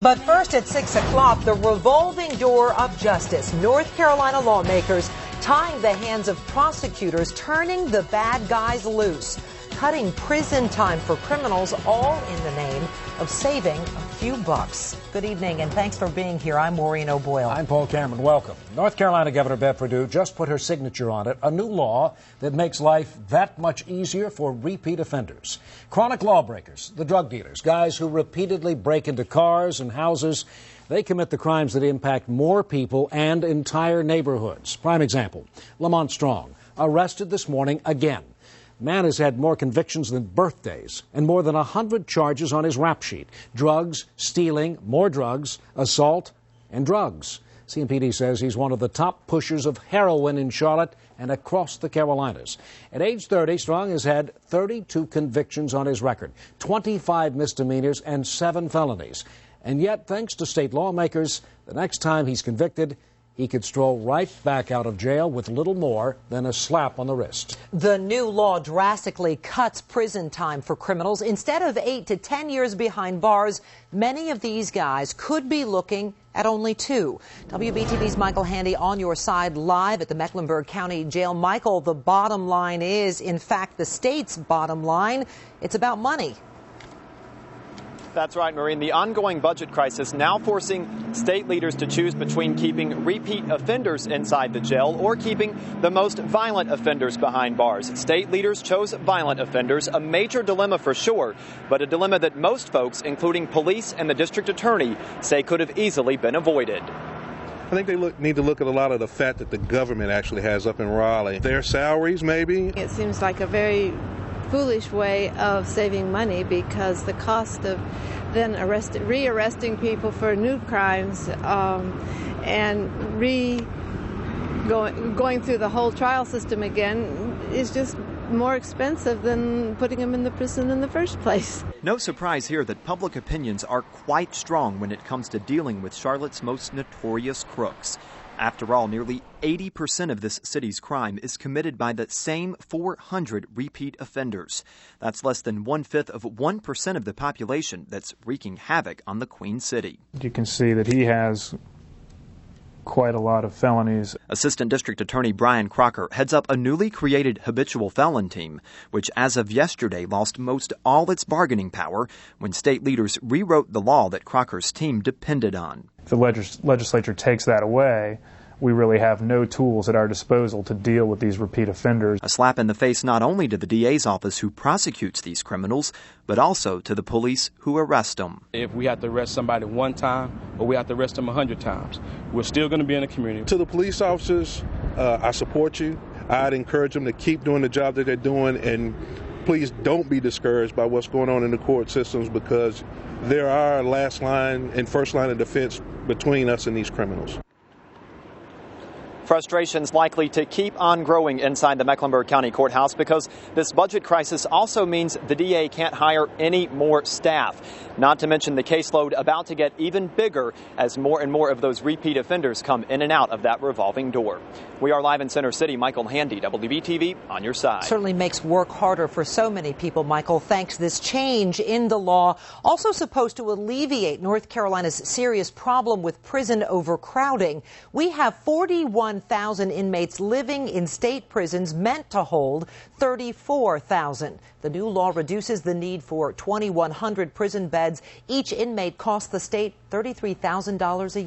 But first at 6 o'clock, the revolving door of justice. North Carolina lawmakers tying the hands of prosecutors, turning the bad guys loose, cutting prison time for criminals, all in the name of saving a few bucks. Good evening, and thanks for being here. I'm Maureen O'Boyle. I'm Paul Cameron. Welcome. North Carolina Governor Bev Perdue just put her signature on it, a new law that makes life that much easier for repeat offenders. Chronic lawbreakers, the drug dealers, guys who repeatedly break into cars and houses, they commit the crimes that impact more people and entire neighborhoods. Prime example, Lamont Strong, arrested this morning again. Man has had more convictions than birthdays and more than 100 charges on his rap sheet. Drugs, stealing, more drugs, assault, and drugs. CMPD says he's one of the top pushers of heroin in Charlotte and across the Carolinas. At age 30, Strong has had 32 convictions on his record, 25 misdemeanors and 7 felonies. And yet, thanks to state lawmakers, the next time he's convicted, he could stroll right back out of jail with little more than a slap on the wrist. The new law drastically cuts prison time for criminals. Instead of 8 to 10 years behind bars, many of these guys could be looking at only 2. WBTV's Michael Handy on your side live at the Mecklenburg County Jail. Michael, the bottom line is, in fact, the state's bottom line. It's about money. That's right, Maureen. The ongoing budget crisis now forcing state leaders to choose between keeping repeat offenders inside the jail or keeping the most violent offenders behind bars. State leaders chose violent offenders, a major dilemma for sure, but a dilemma that most folks, including police and the district attorney, say could have easily been avoided. I think they need to look at a lot of the fat that the government actually has up in Raleigh. Their salaries, maybe. It seems like a very foolish way of saving money because the cost of then re-arresting people for new crimes and going through the whole trial system again is just more expensive than putting them in the prison in the first place. No surprise here that public opinions are quite strong when it comes to dealing with Charlotte's most notorious crooks. After all, nearly 80% of this city's crime is committed by the same 400 repeat offenders. That's less than 1/5 of 1% of the population that's wreaking havoc on the Queen City. You can see that he has quite a lot of felonies. Assistant District Attorney Brian Crocker heads up a newly created habitual felon team, which as of yesterday lost most all its bargaining power when state leaders rewrote the law that Crocker's team depended on. If the legislature takes that away, we really have no tools at our disposal to deal with these repeat offenders. A slap in the face not only to the DA's office who prosecutes these criminals, but also to the police who arrest them. If we have to arrest somebody one time or we have to arrest them 100 times, we're still going to be in the community. To the police officers, I support you. I'd encourage them to keep doing the job that they're doing, and please don't be discouraged by what's going on in the court systems because they're our last line and first line of defense between us and these criminals. Frustrations likely to keep on growing inside the Mecklenburg County Courthouse because this budget crisis also means the DA can't hire any more staff. Not to mention the caseload about to get even bigger as more and more of those repeat offenders come in and out of that revolving door. We are live in Center City. Michael Handy, WBTV, on your side. Certainly makes work harder for so many people, Michael. Thanks. This change in the law also supposed to alleviate North Carolina's serious problem with prison overcrowding. We have 41,000 inmates living in state prisons meant to hold 34,000. The new law reduces the need for 2,100 prison beds. Each inmate costs the state $33,000 a year.